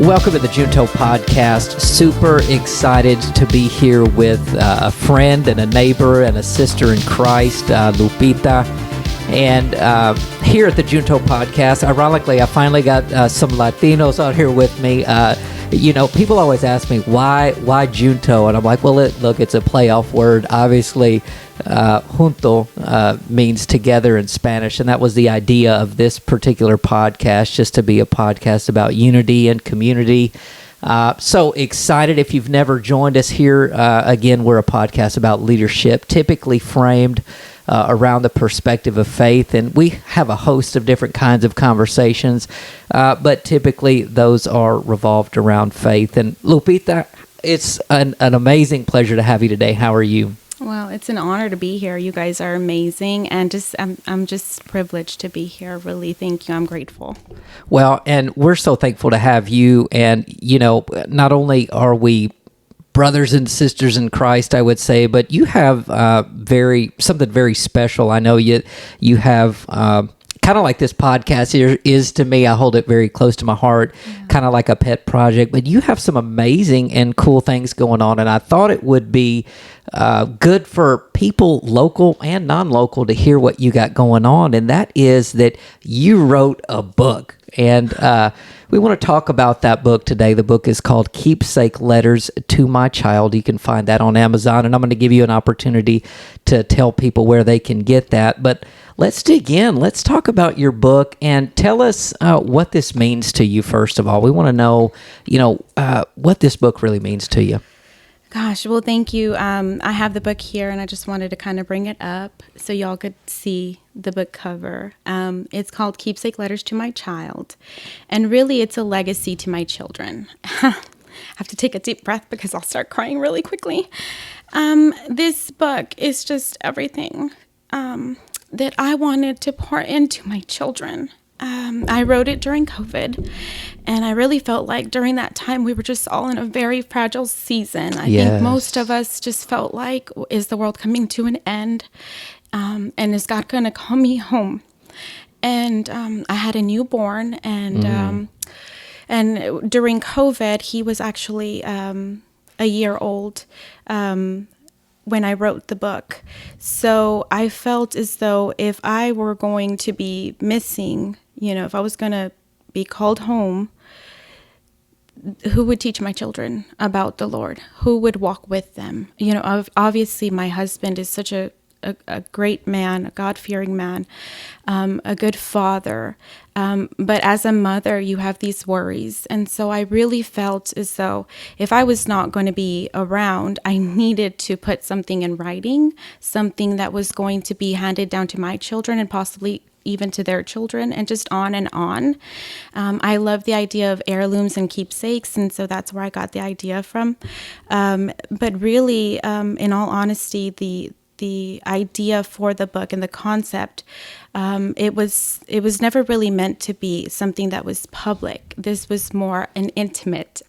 Welcome to the Junto Podcast. Super excited to be here with a friend and a neighbor and a sister in Christ, Lupita. And here at the Junto Podcast, ironically, I finally got some Latinos out here with me. People always ask me, why Junto? And I'm like, well, look, it's a playoff word. Obviously, junto means together in Spanish, and that was the idea of this particular podcast, just to be a podcast about unity and community. So excited. If you've never joined us here, again, we're a podcast about leadership, typically framed around the perspective of faith, and we have a host of different kinds of conversations, but typically those are revolved around faith. And Lupita, it's an amazing pleasure to have you today. How are you? Well, it's an honor to be here. You guys are amazing, and I'm just privileged to be here. Really, thank you. I'm grateful. Well, and we're so thankful to have you. And not only are we brothers and sisters in Christ, I would say, but you have something very special. I know you have kind of like this podcast here is to me. I hold it very close to my heart, kind of like a pet project. But you have some amazing and cool things going on, and I thought it would be good for people local and non-local to hear what you got going on, and that is that you wrote a book. And we want to talk about that book today. The book is called Keepsake, Letters to My Child. You can find that on Amazon, and I'm going to give you an opportunity to tell people where they can get that. But let's dig in. Let's talk about your book and tell us what this means to you, first of all. We want to know, what this book really means to you. Gosh, well, thank you. I have the book here, and I just wanted to kind of bring it up so y'all could see the book cover. It's called Keepsake, Letters to My Child, and really it's a legacy to my children. I have to take a deep breath because I'll start crying really quickly. This book is just everything that I wanted to pour into my children. I wrote it during COVID, and I really felt like during that time we were just all in a very fragile season. I think most of us just felt like, is the world coming to an end? And is God going to call me home? And I had a newborn, and during COVID, he was actually a year old when I wrote the book. So I felt as though if I were going to be missing, if I was going to be called home, who would teach my children about the Lord? Who would walk with them? Obviously my husband is such a great man, a God-fearing man, a good father. But as a mother, you have these worries. And so I really felt as though if I was not going to be around, I needed to put something in writing, something that was going to be handed down to my children and possibly even to their children, and just on and on. I love the idea of heirlooms and keepsakes, and so that's where I got the idea from. But really, in all honesty, the idea for the book and the concept, it was never really meant to be something that was public. This was more an intimate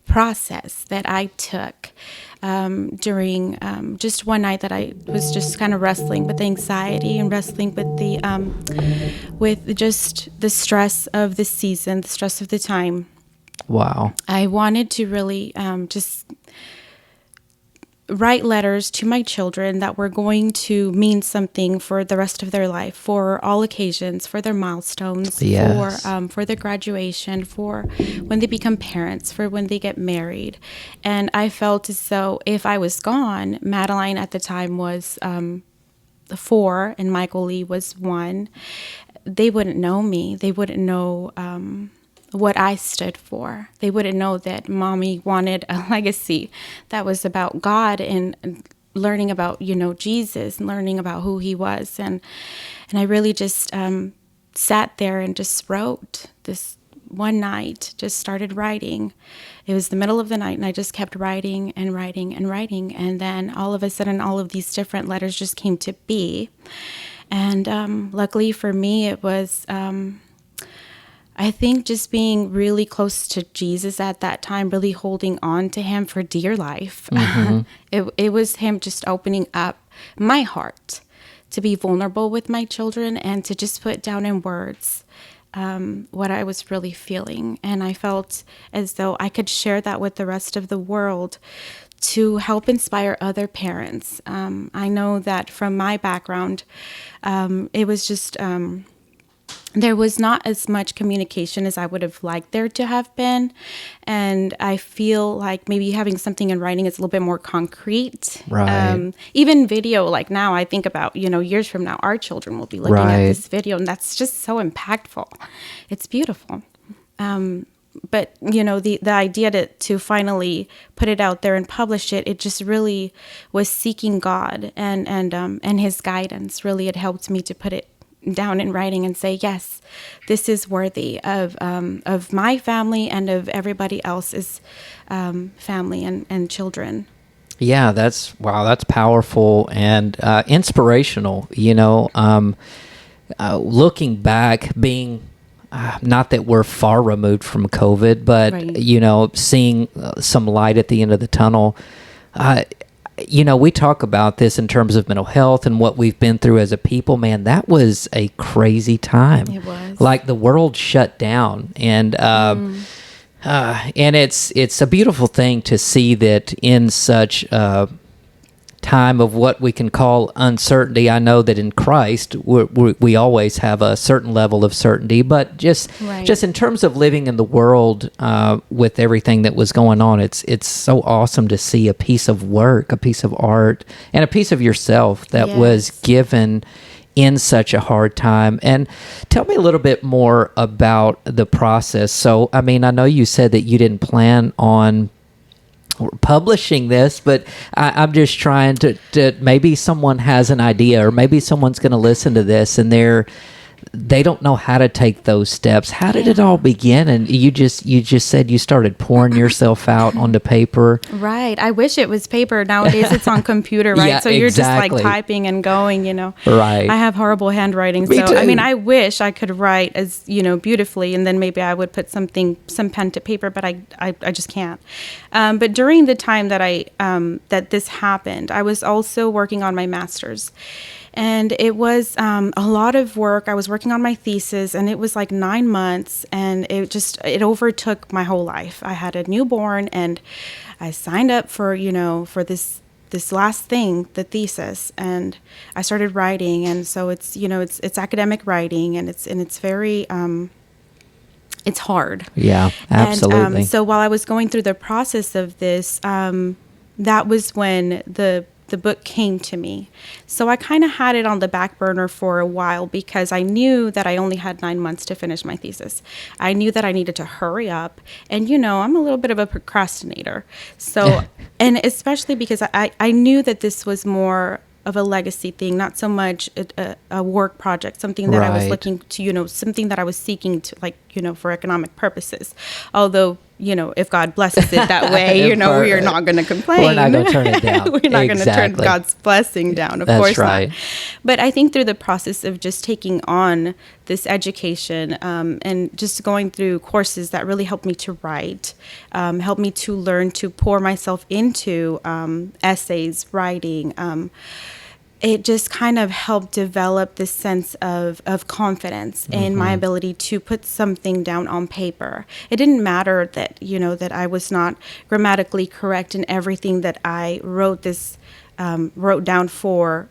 process that I took during just one night that I was just kind of wrestling with the anxiety and wrestling with just the stress of the season, the stress of the time. Wow. I wanted to really just write letters to my children that were going to mean something for the rest of their life, for all occasions, for their milestones, for their graduation, for when they become parents, for when they get married. And I felt as though if I was gone, Madeline at the time was 4 and Michael Lee was 1, they wouldn't know me. They wouldn't know what I stood for. They wouldn't know that mommy wanted a legacy that was about God and learning about, Jesus and learning about who he was. And I really just sat there and just wrote this one night, just started writing. It was the middle of the night, and I just kept writing and writing and writing. And then all of a sudden, all of these different letters just came to be. And luckily for me, it was I think just being really close to Jesus at that time, really holding on to him for dear life. Mm-hmm. It was him just opening up my heart to be vulnerable with my children and to just put down in words what I was really feeling. And I felt as though I could share that with the rest of the world to help inspire other parents. I know that from my background, it was just, there was not as much communication as I would have liked there to have been. And I feel like maybe having something in writing is a little bit more concrete. Right. Even video, like now I think about, years from now, our children will be looking at this video, and that's just so impactful. It's beautiful. But, the idea to finally put it out there and publish it, it just really was seeking God and his guidance. Really, it helped me to put it down in writing and say, yes, this is worthy of my family and of everybody else's family and children. Yeah, that's powerful and inspirational. Looking back, being not that we're far removed from COVID, but Right. Seeing some light at the end of the tunnel. We talk about this in terms of mental health and what we've been through as a people. Man, that was a crazy time. It was. Like the world shut down, and it's a beautiful thing to see that in such time of what we can call uncertainty. I know that in Christ we always have a certain level of certainty, but just in terms of living in the world with everything that was going on, it's so awesome to see a piece of work, a piece of art, and a piece of yourself that was given in such a hard time. And tell me a little bit more about the process. So, I mean, I know you said that you didn't plan on publishing this, but I'm just trying to maybe someone has an idea, or maybe someone's going to listen to this and they don't know how to take those steps. How did it all begin? And you just said you started pouring yourself out onto paper. Right. I wish it was paper. Nowadays it's on computer, right? Yeah, so you're exactly. just like typing and going, Right. I have horrible handwriting. Me too. I mean, I wish I could write as, beautifully, and then maybe I would put some pen to paper, but I just can't. But during the time that that this happened, I was also working on my master's. And it was a lot of work. I was working on my thesis, and it was like 9 months, and it overtook my whole life. I had a newborn, and I signed up for this last thing, the thesis, and I started writing. And so it's academic writing, and it's very it's hard. Yeah, absolutely. And so while I was going through the process of this, that was when the book came to me. So I kind of had it on the back burner for a while because I knew that I only had 9 months to finish my thesis. I knew that I needed to hurry up. And, I'm a little bit of a procrastinator. So, and especially because I knew that this was more of a legacy thing, not so much a work project, something that I was looking to, something that I was seeking to, like, for economic purposes. Although, if God blesses it that way, we are not going to complain. We're not going to turn it down. We're not going to turn God's blessing down, of course right. not. But I think through the process of just taking on this education and just going through courses that really helped me to write, helped me to learn to pour myself into essays, writing, it just kind of helped develop this sense of confidence in my ability to put something down on paper. It didn't matter that, that I was not grammatically correct in everything that I wrote down for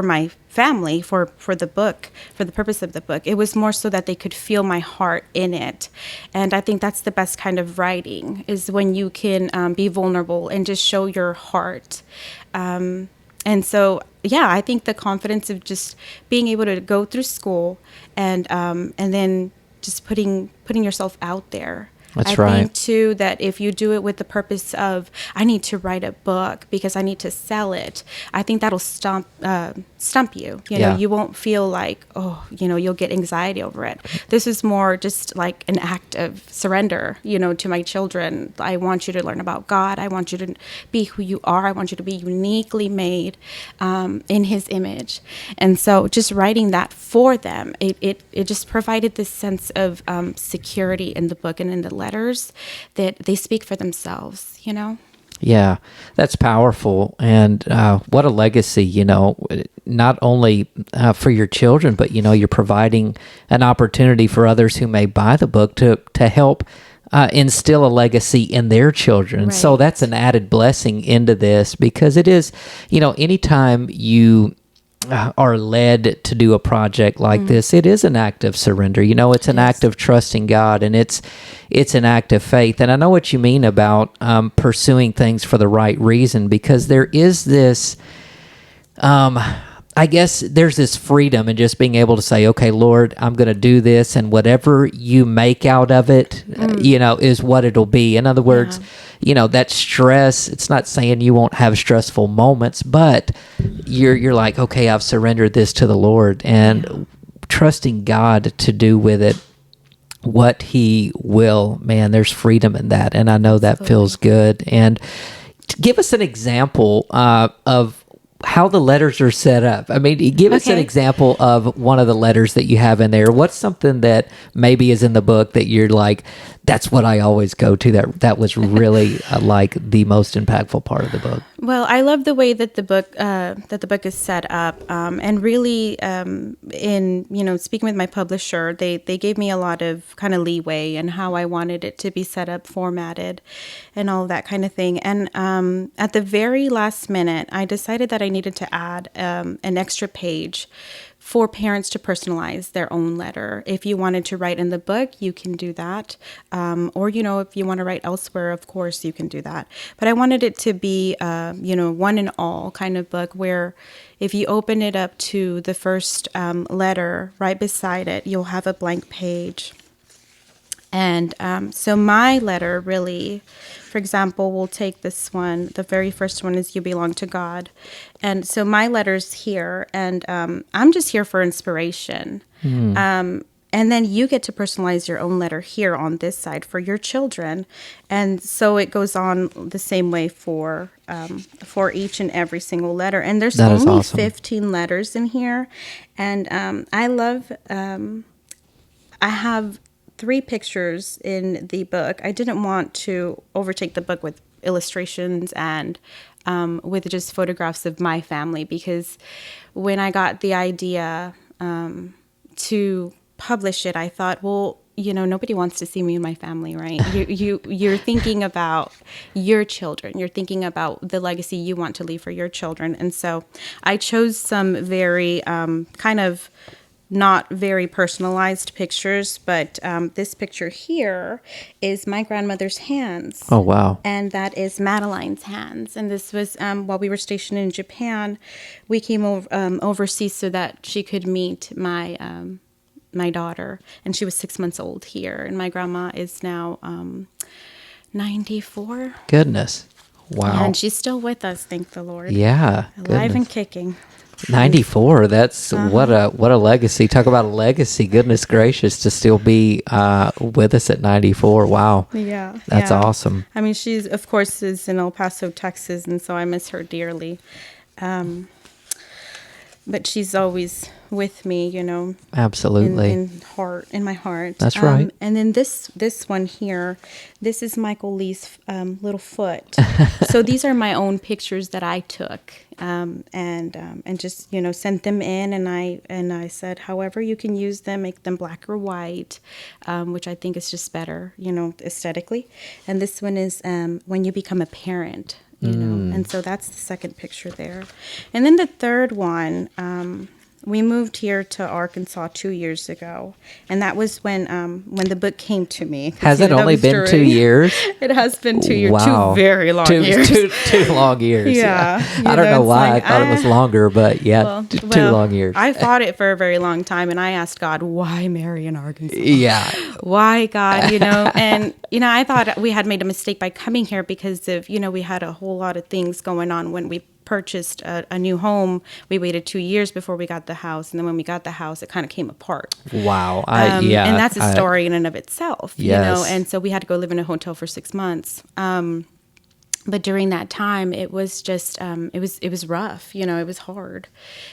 my family, for the book, for the purpose of the book. It was more so that they could feel my heart in it. And I think that's the best kind of writing, is when you can be vulnerable and just show your heart. And so, I think the confidence of just being able to go through school and then just putting yourself out there. That's I right. think too that if you do it with the purpose of, I need to write a book because I need to sell it, I think that'll stump you. You won't feel like, you'll get anxiety over it. This is more just like an act of surrender, to my children. I want you to learn about God. I want you to be who you are. I want you to be uniquely made in His image. And so just writing that for them, it just provided this sense of security in the book and in the letters that they speak for themselves, Yeah, that's powerful. And what a legacy, not only for your children, but, you're providing an opportunity for others who may buy the book to help instill a legacy in their children. So Right. that's an added blessing into this, because it is, anytime you are led to do a project like this, it is an act of surrender. It's an act of trusting God, and it's an act of faith. And I know what you mean about pursuing things for the right reason, because there is this, I guess there's this freedom in just being able to say, okay, Lord, I'm going to do this, and whatever you make out of it, is what it'll be. In other words, that stress, it's not saying you won't have stressful moments, but you're like, okay, I've surrendered this to the Lord, and trusting God to do with it what he will. Man, there's freedom in that. And I know that feels good. And give us an example of how the letters are set up. I mean, give us an example of one of the letters that you have in there. What's something that maybe is in the book that you're like, that's what I always go to. That was really like the most impactful part of the book. Well, I love the way that the book is set up, and really, in speaking with my publisher, they gave me a lot of kind of leeway in how I wanted it to be set up, formatted, and all of that kind of thing. And at the very last minute, I decided that I needed to add an extra page for parents to personalize their own letter. If you wanted to write in the book, you can do that. Or, if you want to write elsewhere, of course, you can do that. But I wanted it to be, one and all kind of book where if you open it up to the first letter, right beside it, you'll have a blank page. And so my letter really, for example, we'll take this one. The very first one is You Belong to God. And so my letter's here, and I'm just here for inspiration. And then you get to personalize your own letter here on this side for your children. And so it goes on the same way for each and every single letter. And there's only awesome. 15 letters in here. And I love, I have 3 pictures in the book. I didn't want to overtake the book with illustrations and with just photographs of my family, because when I got the idea to publish it, I thought, well, nobody wants to see me and my family, right? You're thinking about your children. You're thinking about the legacy you want to leave for your children. And so I chose some very kind of not very personalized pictures, but this picture here is my grandmother's hands. Oh, wow. And that is Madeline's hands. And this was while we were stationed in Japan. We came overseas so that she could meet my daughter. And she was 6 months old here. And my grandma is now 94. Goodness. Wow. And she's still with us, thank the Lord. Yeah. Alive and kicking. 94. That's what a legacy. Talk about a legacy. Goodness gracious, to still be with us at 94. Wow. Yeah. That's awesome. I mean, she's, of course, is in El Paso, Texas, and so I miss her dearly. But she's always with me, Absolutely. in my heart. That's right. And then this one here, this is Michael Lee's little foot. So these are my own pictures that I took, and just sent them in, and I said, however you can use them, make them black or white, which I think is just better, aesthetically. And this one is when you become a parent. And so that's the second picture there. And then the third one, we moved here to Arkansas 2 years ago, and that was when the book came to me. Has it only been 2 years? It has been 2 years. Wow. 2 very long years. Two long years. Yeah. I don't know why I thought it was longer, but two long years. I fought it for a very long time, and I asked God, why marry in Arkansas? Yeah. Why, God, and, I thought we had made a mistake by coming here because of, we had a whole lot of things going on when we purchased a new home. We waited 2 years before we got the house, and then when we got the house, it kind of came apart. Wow. And that's a story in and of itself, yes. And so we had to go live in a hotel for 6 months. But during that time, it was just it was rough, it was hard.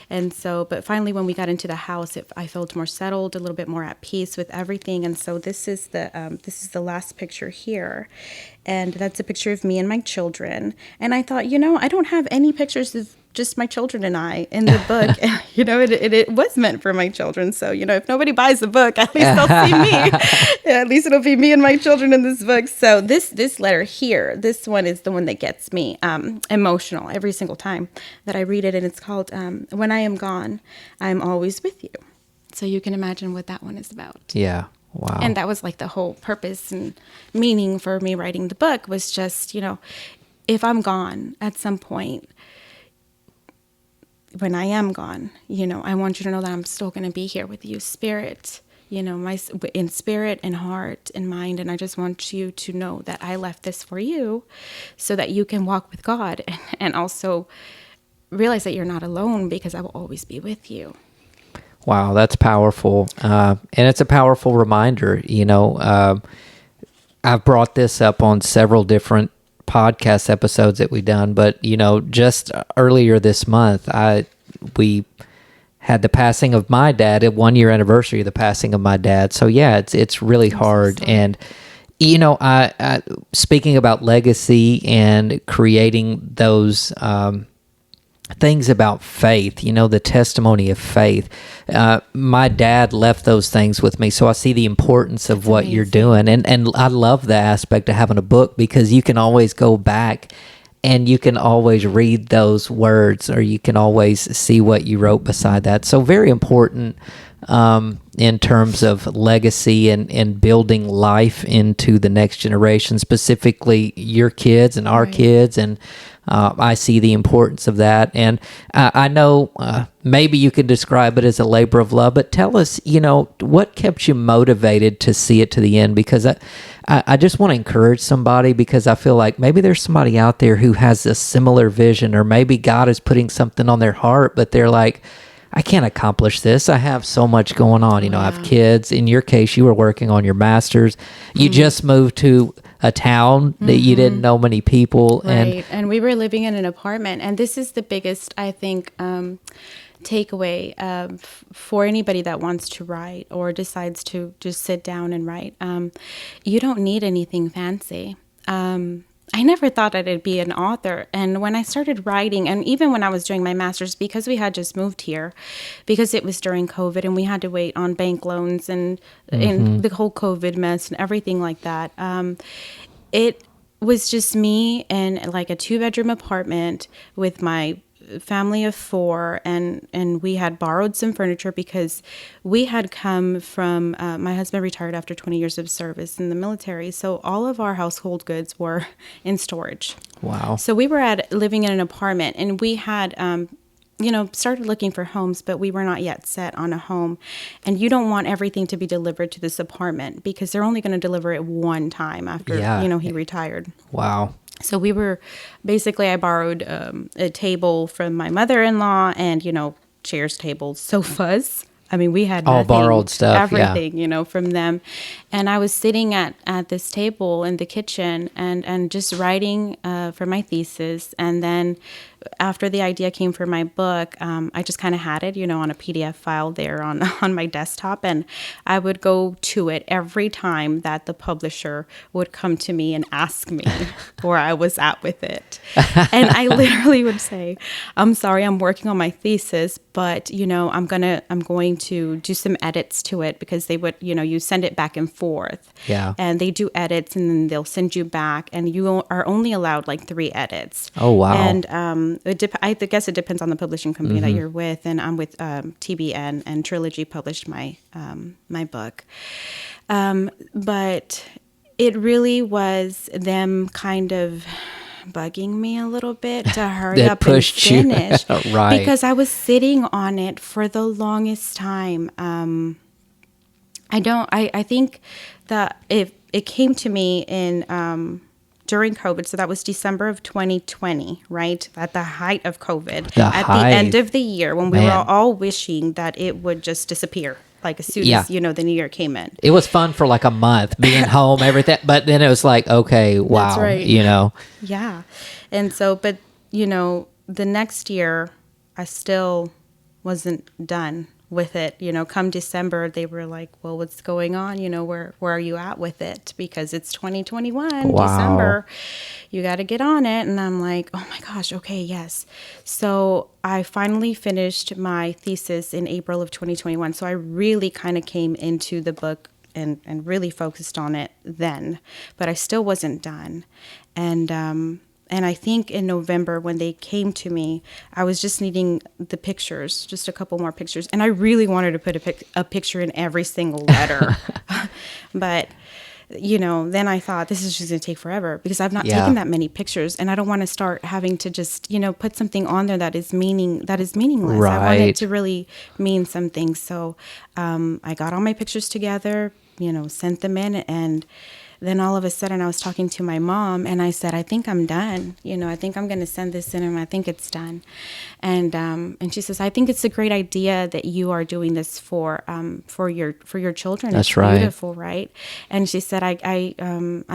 And so, but finally, when we got into the house, I felt more settled, a little bit more at peace with everything. And so this is the last picture here, and that's a picture of me and my children. And I thought, I don't have any pictures of just my children and I in the book. It was meant for my children. So, if nobody buys the book, at least they'll see me. At least it'll be me and my children in this book. So this letter here, this one is the one that gets me emotional every single time that I read it. And it's called When I Am Gone, I'm Always With You. So you can imagine what that one is about. Yeah. Wow. And that was like the whole purpose and meaning for me writing the book was just, if I'm gone at some point, when I am gone, I want you to know that I'm still going to be here with you, spirit, in spirit and heart and mind. And I just want you to know that I left this for you so that you can walk with God and also realize that you're not alone because I will always be with you. Wow, that's powerful. And it's a powerful reminder. I've brought this up on several different podcast episodes that we've done, but just earlier this month we had the passing of my dad, a 1-year anniversary of the passing of my dad. So yeah, it's really hard. And I speaking about legacy and creating those things about faith, the testimony of faith. My dad left those things with me, so I see the importance of what you're doing. And I love the aspect of having a book because you can always go back and you can always read those words, or you can always see what you wrote beside that. So very important in terms of legacy and building life into the next generation, specifically your kids and our kids. And I see the importance of that. And I know maybe you could describe it as a labor of love, but tell us, what kept you motivated to see it to the end? Because I just want to encourage somebody, because I feel like maybe there's somebody out there who has a similar vision, or maybe God is putting something on their heart, but they're like, I can't accomplish this. I have so much going on. I have kids. In your case, you were working on your master's. You just moved to a town that you didn't know many people. Right. And we were living in an apartment. And this is the biggest, I think, takeaway for anybody that wants to write or decides to just sit down and write. You don't need anything fancy. I never thought I'd be an author. And when I started writing, and even when I was doing my master's, because we had just moved here, because it was during COVID and we had to wait on bank loans and the whole COVID mess and everything like that, it was just me in like a 2-bedroom apartment with my family of 4, and we had borrowed some furniture because we had come from my husband retired after 20 years of service in the military, so all of our household goods were in storage. Wow. So we were living in an apartment, and we had started looking for homes, but we were not yet set on a home. And you don't want everything to be delivered to this apartment because they're only going to deliver it one time after he retired. Wow. So we were basically, I borrowed a table from my mother-in-law and, chairs, tables, sofas. I mean, we had all borrowed stuff, everything, from them. And I was sitting at this table in the kitchen and just writing for my thesis. And then after the idea came for my book, I just kind of had it, on a PDF file there on my desktop. And I would go to it every time that the publisher would come to me and ask me where I was at with it. And I literally would say, I'm sorry, I'm working on my thesis, but, I'm going to do some edits to it, because they would, you send it back and forth. Yeah. And they do edits, and then they'll send you back, and you are only allowed like 3 edits. Oh, wow. And I guess it depends on the publishing company that you're with, and I'm with TBN, and Trilogy published my my book. But it really was them kind of bugging me a little bit to hurry up and finish. Right. Because I was sitting on it for the longest time. I think that it came to me in during COVID. So that was December of 2020, right? At the height of COVID. The end of the year, when we were all wishing that it would just disappear. like as soon Yeah. as, the new year came in. It was fun for like a month being home, everything. But then it was like, okay, wow, That's right. Yeah. And so, but, the next year, I still wasn't done with it. Come December, they were like, well, what's going on? Where are you at with it? Because it's 2021, Wow. December. You got to get on it. And I'm like, oh my gosh, okay, yes. So I finally finished my thesis in April of 2021. So I really kind of came into the book and really focused on it then, but I still wasn't done. And I think in November when they came to me, I was just needing the pictures, just a couple more pictures. And I really wanted to put a picture in every single letter. But, then I thought this is just going to take forever because I've not taken that many pictures. And I don't want to start having to just, put something on there that is meaningless. Right. I want it to really mean something. So I got all my pictures together, sent them in, and then all of a sudden I was talking to my mom and I said, I think I'm done. I think I'm going to send this in and I think it's done. And she says, I think it's a great idea that you are doing this for your children. That's it's right. Beautiful, right? And she said, I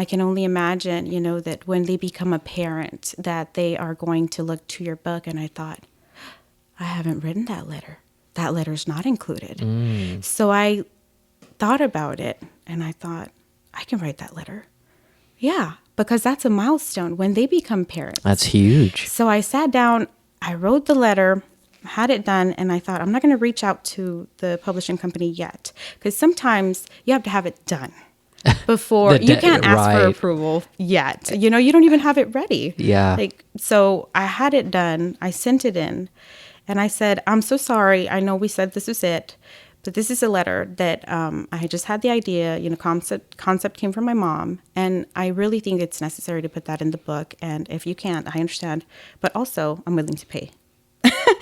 can only imagine, that when they become a parent that they are going to look to your book. And I thought, I haven't written that letter. That letter's not included. So I thought about it and I thought, I can write that letter. Yeah, because that's a milestone when they become parents. That's huge. So I sat down, I wrote the letter, had it done, and I thought, I'm not going to reach out to the publishing company yet. Because sometimes you have to have it done before you can't ask for approval yet. You don't even have it ready. Yeah. So I had it done. I sent it in. And I said, I'm so sorry. I know we said this was it. But this is a letter that I just had the idea, concept came from my mom. And I really think it's necessary to put that in the book. And if you can't, I understand. But also, I'm willing to pay.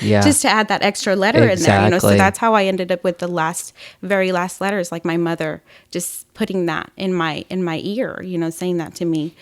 Yeah. Just to add that extra letter Exactly. in there. So that's how I ended up with the very last letters, like my mother just putting that in my ear, saying that to me,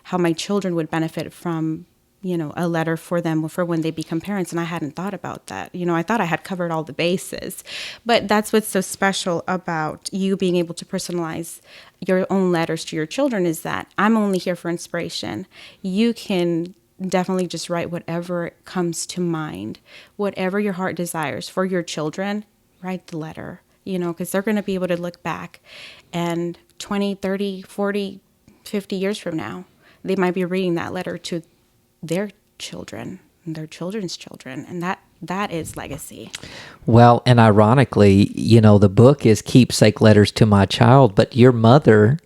how my children would benefit from a letter for them for when they become parents. And I hadn't thought about that. I thought I had covered all the bases. But that's what's so special about you being able to personalize your own letters to your children is that I'm only here for inspiration. You can definitely just write whatever comes to mind, whatever your heart desires for your children, write the letter, because they're going to be able to look back and 20, 30, 40, 50 years from now, they might be reading that letter to their children and their children's children. And that is legacy. Well, and ironically, the book is Keepsake Letters to My Child, but your mother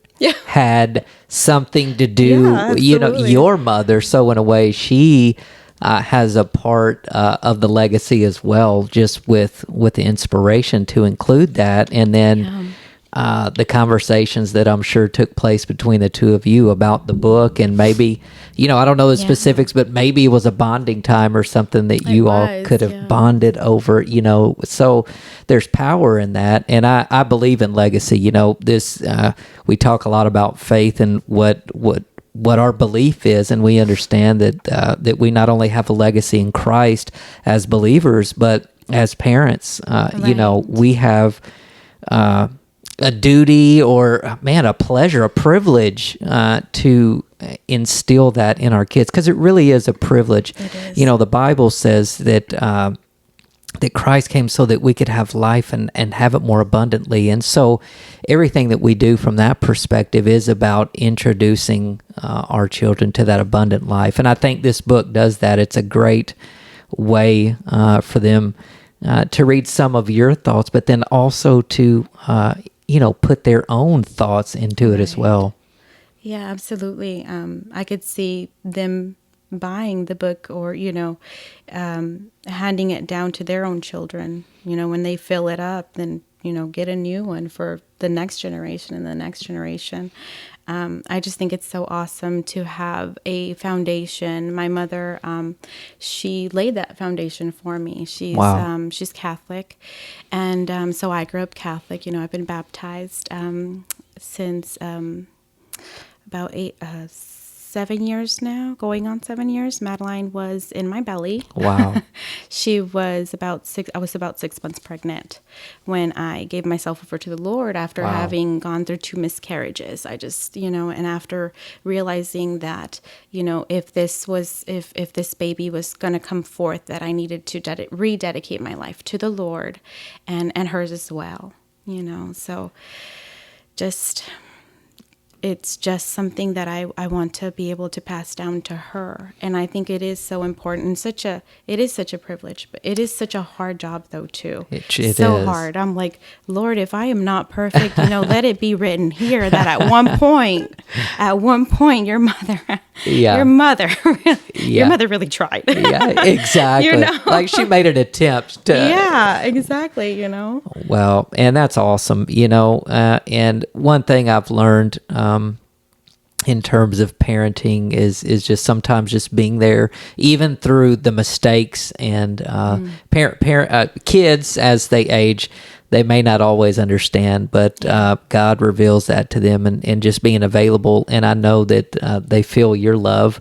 had something to do, your mother. So in a way, she has a part of the legacy as well, just with the inspiration to include that. And then the conversations that I'm sure took place between the two of you about the book, and maybe, I don't know the specifics, but maybe it was a bonding time or something that you all could have bonded over, so there's power in that. And I believe in legacy. This, we talk a lot about faith and what our belief is, and we understand that we not only have a legacy in Christ as believers, but as parents, we have a duty or, a pleasure, a privilege to instill that in our kids, because it really is a privilege. It is. The Bible says that Christ came so that we could have life and have it more abundantly. And so everything that we do from that perspective is about introducing our children to that abundant life. And I think this book does that. It's a great way for them to read some of your thoughts, but then also to put their own thoughts into it as well. Yeah, absolutely. I could see them buying the book or, handing it down to their own children. When they fill it up, then, get a new one for the next generation and the next generation. I just think it's so awesome to have a foundation. My mother, she laid that foundation for me. She's Catholic. And so I grew up Catholic. I've been baptized since about 7 years now, going on 7 years. Madeline was in my belly. Wow. She was I was about 6 months pregnant when I gave myself over to the Lord after Wow. having gone through 2 miscarriages. I just, and after realizing that, if this baby was going to come forth, that I needed to rededicate my life to the Lord and hers as well, so just, it's just something that I want to be able to pass down to her. And I think it is so important. It is such a privilege, but it is such a hard job though too. It so is. hard. I'm like, Lord, if I am not perfect, let it be written here that at one point, your mother Yeah. your mother Yeah. really tried. Yeah, exactly. Like she made an attempt to. Yeah, exactly, Well, and that's awesome, and one thing I've learned in terms of parenting is just sometimes just being there, even through the mistakes and kids as they age. They may not always understand, but God reveals that to them, and just being available. And I know that they feel your love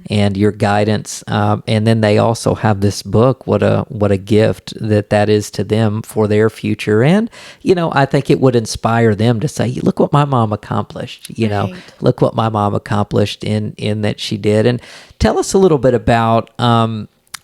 and your guidance. And then they also have this book. What a gift that is to them for their future. And I think it would inspire them to say, "Look what my mom accomplished." Right. Look what my mom accomplished in that she did. And tell us a little bit about.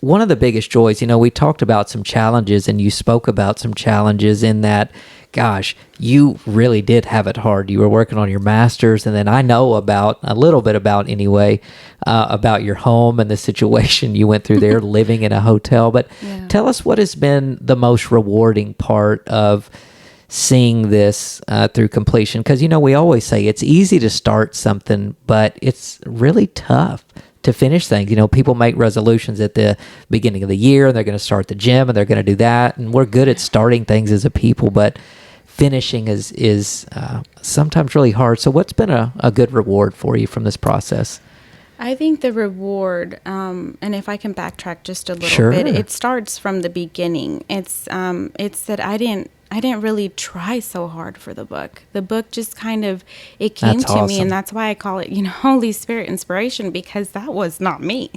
One of the biggest joys, we talked about some challenges, and you spoke about some challenges in that, gosh, you really did have it hard. You were working on your master's, and then I know about a little bit about your home and the situation you went through there, living in a hotel. But tell us what has been the most rewarding part of seeing this through completion. Because, we always say it's easy to start something, but it's really tough to finish things. People make resolutions at the beginning of the year, and they're going to start the gym, and they're going to do that. And we're good at starting things as a people, but finishing is sometimes really hard. So what's been a good reward for you from this process? I think the reward, and if I can backtrack just a little Sure. bit, it starts from the beginning. It's that I didn't really try so hard for the book. The book just it came That's to me, awesome. and that's why I call it, Holy Spirit inspiration, because that was not me.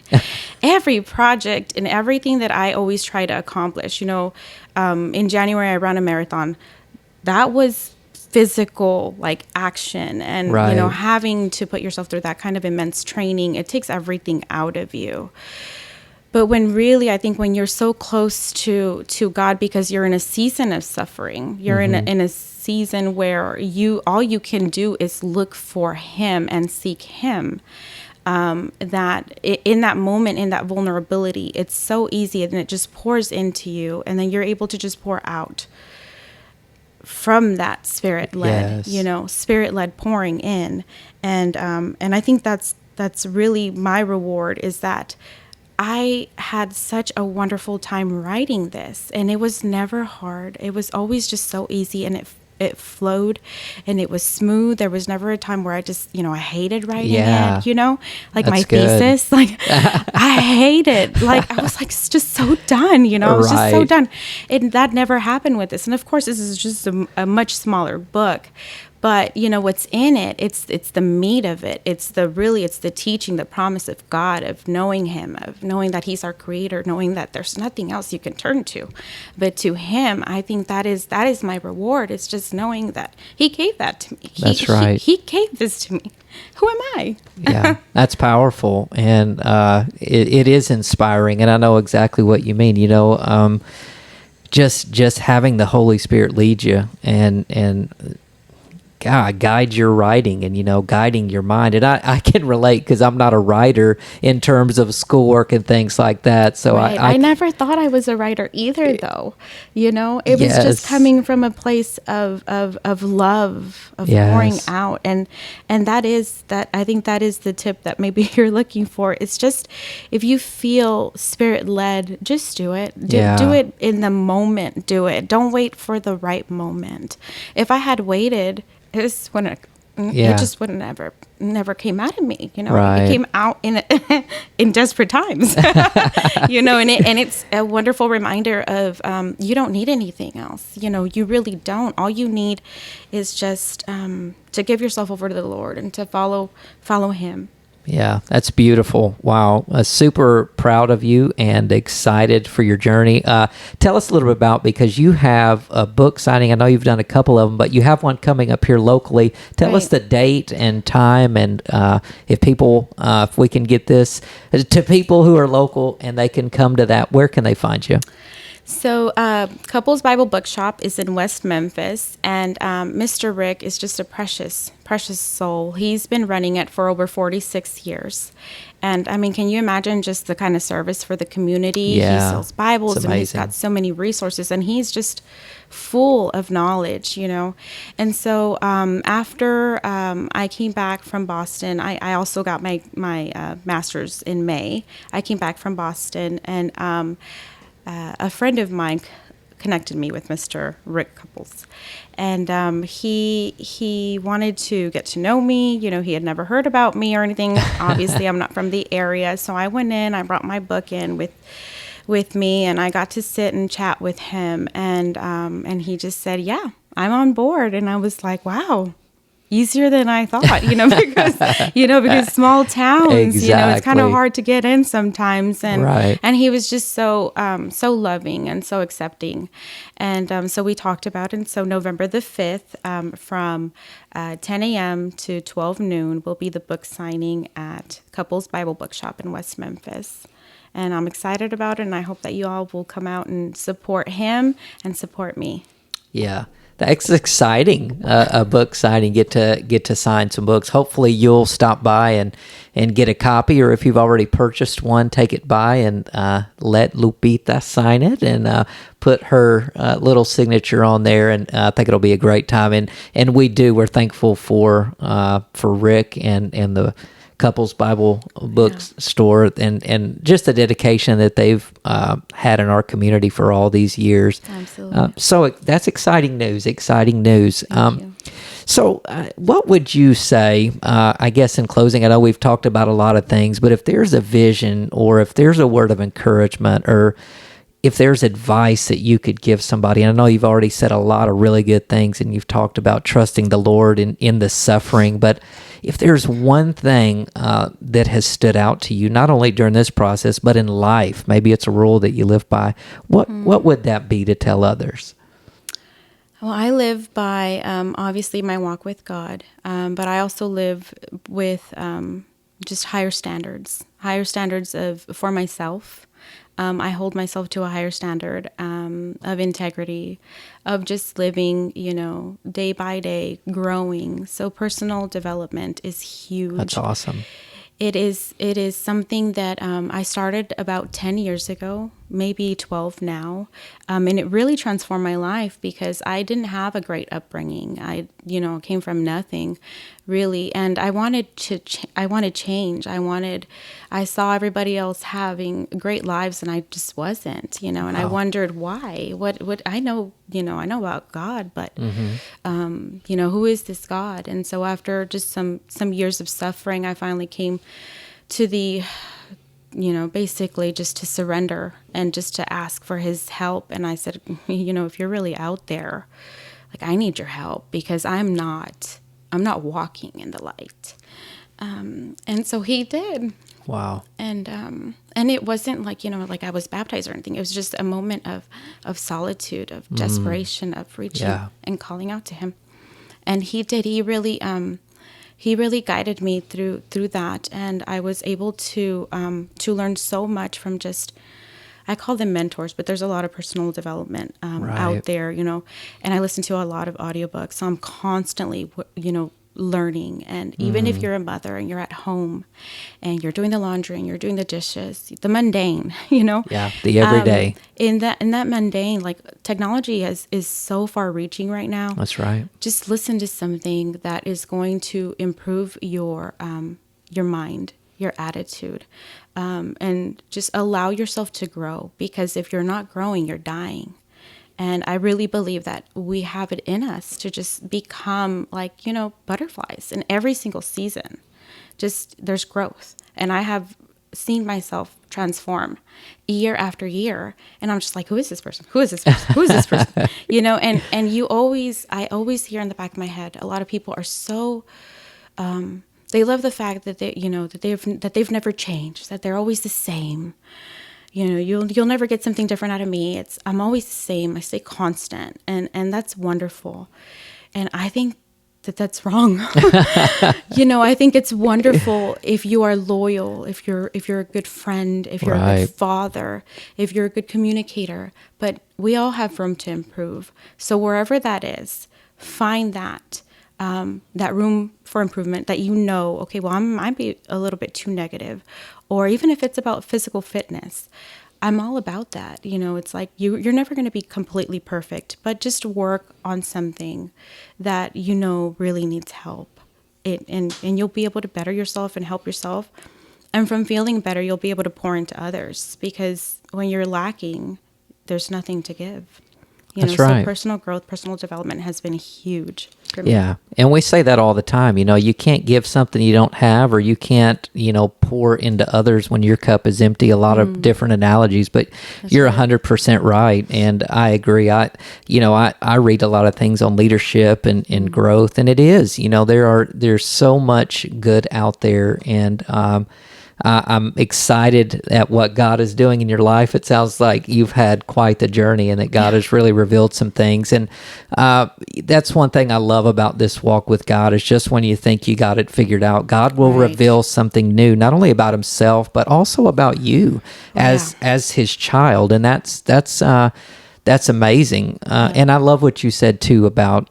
Every project and everything that I always try to accomplish, in January I ran a marathon. That was physical action, and Right. having to put yourself through that kind of immense training, it takes everything out of you. But I think when you're so close to God, because you're in a season of suffering, you're in a season where all you can do is look for Him and seek Him. That in that moment, in that vulnerability, it's so easy, and it just pours into you, and then you're able to just pour out from that spirit-led, Yes. Spirit-led pouring in. And I think that's really my reward, is that I had such a wonderful time writing this, and it was never hard. It was always just so easy, and it flowed, and it was smooth. There was never a time where I just, I hated writing Yeah. it, like That's my good. thesis, I hated, I was just so done, I was just so Right. done. And that never happened with this. And of course, this is just a much smaller book. But what's in it, it's the meat of it. It's the teaching, the promise of God, of knowing Him, of knowing that He's our creator, knowing that there's nothing else you can turn to but to Him. I think that is my reward. It's just knowing that He gave that to me. That's right. He gave this to me. Who am I? Yeah, that's powerful, and it is inspiring, and I know exactly what you mean. Just having the Holy Spirit lead you and God, guide your writing and, guiding your mind. And I can relate because I'm not a writer in terms of schoolwork and things like that. So Right. I never thought I was a writer either, though. It was Yes. just coming from a place of love, of Yes. pouring out. And I think that is the tip that maybe you're looking for. It's just, if you feel spirit led, just do it. Do it in the moment. Do it. Don't wait for the right moment. If I had waited, it just wouldn't never came out of me. Right. It came out in desperate times. And it's a wonderful reminder of you don't need anything else. You really don't. All you need is just to give yourself over to the Lord and to follow Him. Yeah, that's beautiful. Wow. Super proud of you and excited for your journey. Tell us a little bit about, because you have a book signing. I know you've done a couple of them, but you have one coming up here locally. Tell us the date and time, and if people, if we can get this to people who are local and they can come to that, where can they find you? So, Couples Bible Bookshop is in West Memphis, and Mr. Rick is just a precious, precious soul. He's been running it for over 46 years. And I mean, can you imagine just the kind of service for the community? Yeah, he sells Bibles, it's and he's amazing. got so many resources, and he's just full of knowledge, you know. And so after I came back from Boston, I also got my master's in May. I came back from Boston, and a friend of mine connected me with Mr. Rick Couples, and he wanted to get to know me. You know, he had never heard about me or anything. Obviously, I'm not from the area, so I went in. I brought my book in with me, and I got to sit and chat with him, and he just said, "Yeah, I'm on board," and I was like, "Wow." Easier than I thought, because small towns, it's kind of hard to get in sometimes. And Right. and he was just so loving and so accepting. And so we talked about it. And so November the 5th, from 10 a.m. to 12 noon will be the book signing at Couples Bible Bookshop in West Memphis. And I'm excited about it, and I hope that you all will come out and support him and support me. Yeah. That's exciting. A book signing, get to sign some books. Hopefully, you'll stop by and get a copy, or if you've already purchased one, take it by and let Lupita sign it and put her little signature on there. And I think it'll be a great time. And we're thankful for Rick and the Couples Bible Bookstore and just the dedication that they've had in our community for all these years. Absolutely. So that's exciting news. Exciting news. Thank you. So what would you say, I guess in closing, I know we've talked about a lot of things, but if there's a vision or if there's a word of encouragement or if there's advice that you could give somebody, and I know you've already said a lot of really good things and you've talked about trusting the Lord in the suffering, but if there's one thing that has stood out to you, not only during this process, but in life, maybe it's a rule that you live by, what would that be to tell others? Well, I live by, obviously, my walk with God, but I also live with just higher standards for myself. I hold myself to a higher standard of integrity, of just living, day by day, growing. So personal development is huge. That's awesome. It is something that I started about 10 years ago, maybe 12 now, and it really transformed my life because I didn't have a great upbringing. I came from nothing, really, and I wanted to. I wanted change. I saw everybody else having great lives, and I just wasn't, and I wondered why. What I know, I know about God, but who is this God? And so after just some years of suffering, I finally came to the basically just to surrender and just to ask for his help. And I said, if you're really out there, like, I need your help because I'm not walking in the light. And so he did. Wow. And it wasn't like, like I was baptized or anything. It was just a moment of solitude, of desperation, of reaching and calling out to him. And he did. He really guided me through that, and I was able to learn so much from just, I call them mentors, but there's a lot of personal development out there, and I listen to a lot of audiobooks, so I'm constantly, learning. And even if you're a mother and you're at home and you're doing the laundry and you're doing the dishes, the mundane, the everyday, in that mundane, like, technology is so far reaching right now. That's right. Just listen to something that is going to improve your mind, your attitude, and just allow yourself to grow, because if you're not growing, you're dying. And I really believe that we have it in us to just become like, butterflies in every single season. Just, there's growth. And I have seen myself transform year after year. And I'm just like, who is this person? Who is this person? Who is this person? And I always hear in the back of my head, a lot of people are so they love the fact that they've never changed, that they're always the same. You'll never get something different out of me. I'm always the same. I stay constant, and that's wonderful. And I think that's wrong. I think it's wonderful if you are loyal, if you're a good friend, if you're a good father, if you're a good communicator. But we all have room to improve. So wherever that is, find that room for improvement that okay, well, I might be a little bit too negative. Or even if it's about physical fitness, I'm all about that. It's like you're never going to be completely perfect, but just work on something that really needs help. And you'll be able to better yourself and help yourself. And from feeling better, you'll be able to pour into others, because when you're lacking, there's nothing to give. That's right. So personal growth, personal development has been huge for me. Yeah. And we say that all the time. You can't give something you don't have, or you can't, pour into others when your cup is empty. A lot of different analogies, but you're 100% right. And I agree. I read a lot of things on leadership and growth, and it is, there's so much good out there. And, I'm excited at what God is doing in your life. It sounds like you've had quite the journey, and that God has really revealed some things. And that's one thing I love about this walk with God, is just when you think you got it figured out, God will reveal something new, not only about himself, but also about you as his child. And that's amazing. And I love what you said too about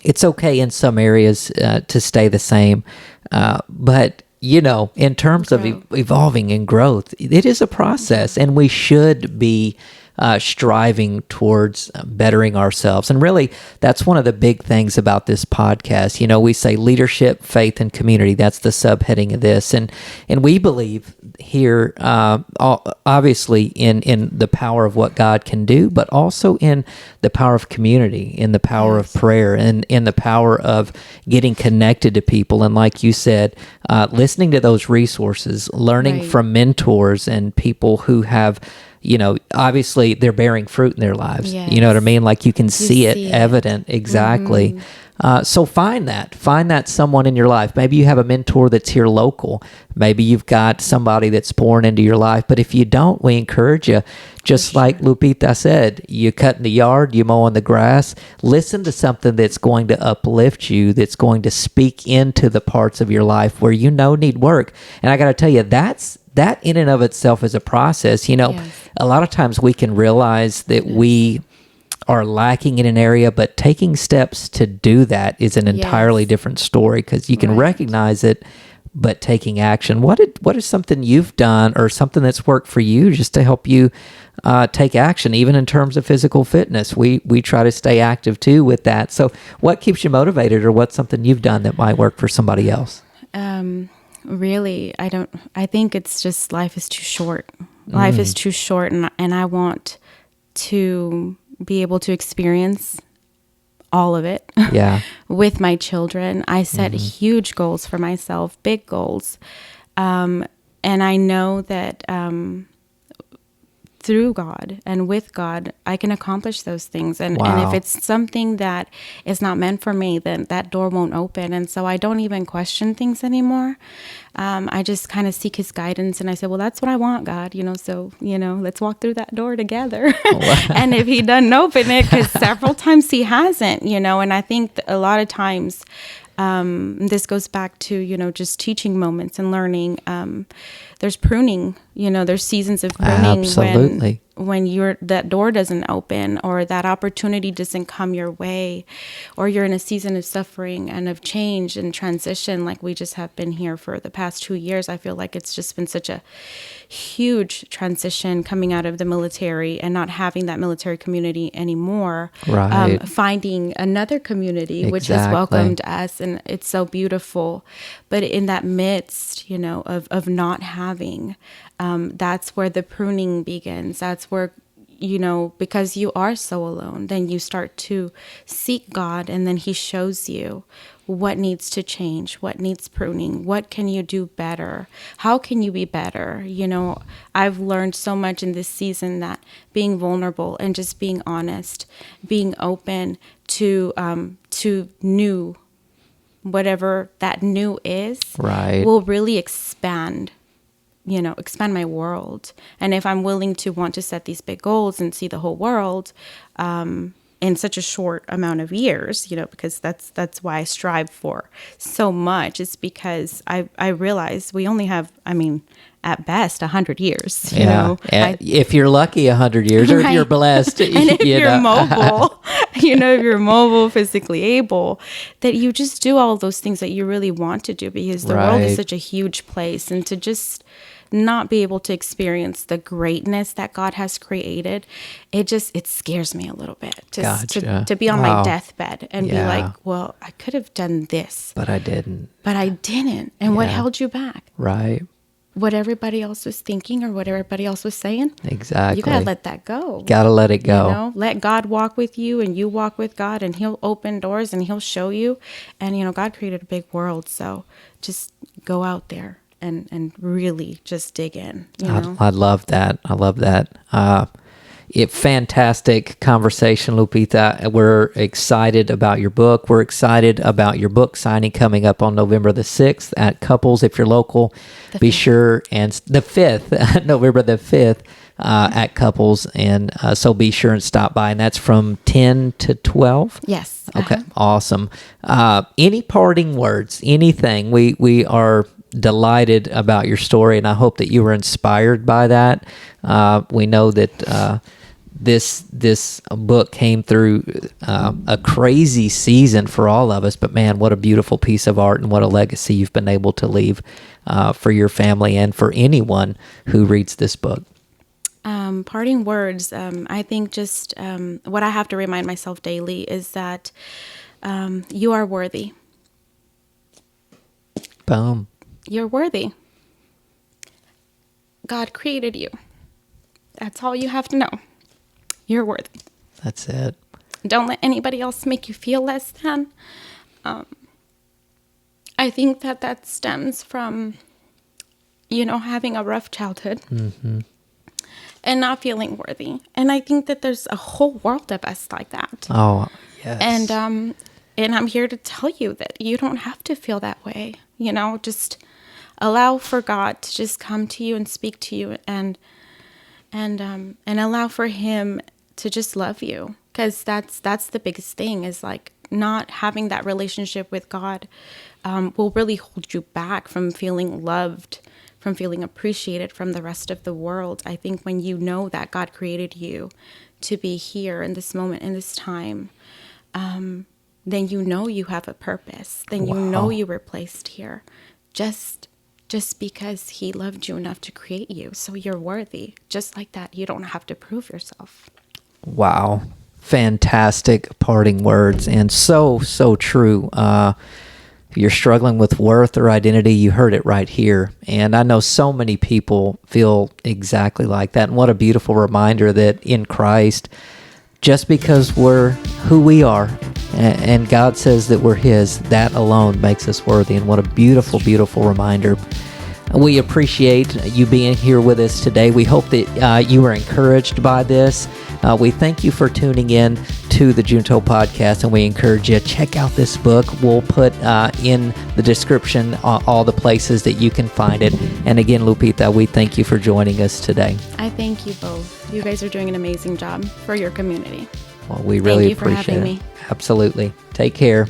it's okay in some areas to stay the same, but in terms of evolving and growth, it is a process, and we should be striving towards bettering ourselves. And really, that's one of the big things about this podcast. We say leadership, faith, and community. That's the subheading of this. And we believe here, obviously, in the power of what God can do, but also in the power of community, in the power of prayer, and in the power of getting connected to people. And like you said, listening to those resources, learning from mentors and people who have, obviously they're bearing fruit in their lives. Yes. You know what I mean? Like you can see it evident. Exactly. So find that someone in your life. Maybe you have a mentor that's here local. Maybe you've got somebody that's pouring into your life. But if you don't, we encourage you, just like Lupita said, you cut in the yard, you mow on the grass, listen to something that's going to uplift you, that's going to speak into the parts of your life where need work. And I got to tell you, that in and of itself is a process. A lot of times we can realize that we are lacking in an area, but taking steps to do that is an entirely different story, because you can recognize it, but taking action. What is something you've done or something that's worked for you just to help you take action, even in terms of physical fitness? We try to stay active too with that. So what keeps you motivated, or what's something you've done that might work for somebody else? Really, I think it's just life is too short. Life is too short, and I want to be able to experience all of it with my children. I set huge goals for myself, big goals. And I know that through God and with God, I can accomplish those things. And if it's something that is not meant for me, then that door won't open. And so I don't even question things anymore. I just kind of seek his guidance, and I say, well, that's what I want, God, so, let's walk through that door together. And if he doesn't open it, because several times he hasn't, and I think a lot of times, this goes back to, just teaching moments and learning. There's pruning, there's seasons of pruning. Absolutely. When that door doesn't open, or that opportunity doesn't come your way, or you're in a season of suffering and of change and transition, like we just have been here for the past 2 years. I feel like it's just been such a huge transition coming out of the military and not having that military community anymore. Right. Finding another community which has welcomed us, and it's so beautiful. But in that midst, of not having, that's where the pruning begins. That's where, because you are so alone, then you start to seek God, and then he shows you what needs to change, what needs pruning, what can you do better, how can you be better. I've learned so much in this season that being vulnerable and just being honest, being open to new whatever that new is, Right. will really expand my world. And if I'm willing to want to set these big goals and see the whole world, in such a short amount of years, because that's why I strive for so much. It's because I realize we only have, at best, 100 years. If you're lucky, 100 years, or if you're blessed, and if you're mobile, if you're mobile, physically able, that you just do all those things that you really want to do, because the world is such a huge place, and to just not be able to experience the greatness that God has created, it scares me a little bit. To be on my deathbed and be like, well, I could have done this, but I didn't. And what held you back? Right. What everybody else was thinking or what everybody else was saying. Exactly. You gotta let that go. Gotta let it go. Let God walk with you, and you walk with God, and He'll open doors and He'll show you. And God created a big world, so just go out there and really just dig in. I love that. I love that. Fantastic conversation, Lupita. We're excited about your book. We're excited about your book signing coming up on November the 6th at Couples. If you're local, be sure, and the 5th, November the 5th, at Couples. And so be sure and stop by. And that's from 10 to 12? Yes. Okay, awesome. Any parting words, anything? We are delighted about your story, and I hope that you were inspired by that. We know that this book came through a crazy season for all of us, but man, what a beautiful piece of art, and what a legacy you've been able to leave for your family and for anyone who reads this book. Parting words, I think just what I have to remind myself daily is that you are worthy. Boom. You're worthy. God created you. That's all you have to know. You're worthy. That's it. Don't let anybody else make you feel less than. I think that stems from, having a rough childhood and not feeling worthy. And I think that there's a whole world of us like that. Oh, yes. And I'm here to tell you that you don't have to feel that way. Just allow for God to just come to you and speak to you, and allow for Him to just love you, because that's the biggest thing, is like not having that relationship with God will really hold you back from feeling loved, from feeling appreciated from the rest of the world. I think when you know that God created you to be here in this moment, in this time, then you have a purpose. Then you were placed here just because He loved you enough to create you. So you're worthy. Just like that. You don't have to prove yourself. Wow. Fantastic parting words, and so true. If you're struggling with worth or identity, you heard it right here. And I know so many people feel exactly like that. And what a beautiful reminder that in Christ, just because we're who we are, and God says that we're His, that alone makes us worthy. And what a beautiful, beautiful reminder. We appreciate you being here with us today. We hope that you were encouraged by this. We thank you for tuning in to the Junto Podcast, and we encourage you to check out this book. We'll put in the description all the places that you can find it. And again, Lupita, we thank you for joining us today. I thank you both. You guys are doing an amazing job for your community. Well, we really appreciate it. Thank you for having me. Absolutely. Take care.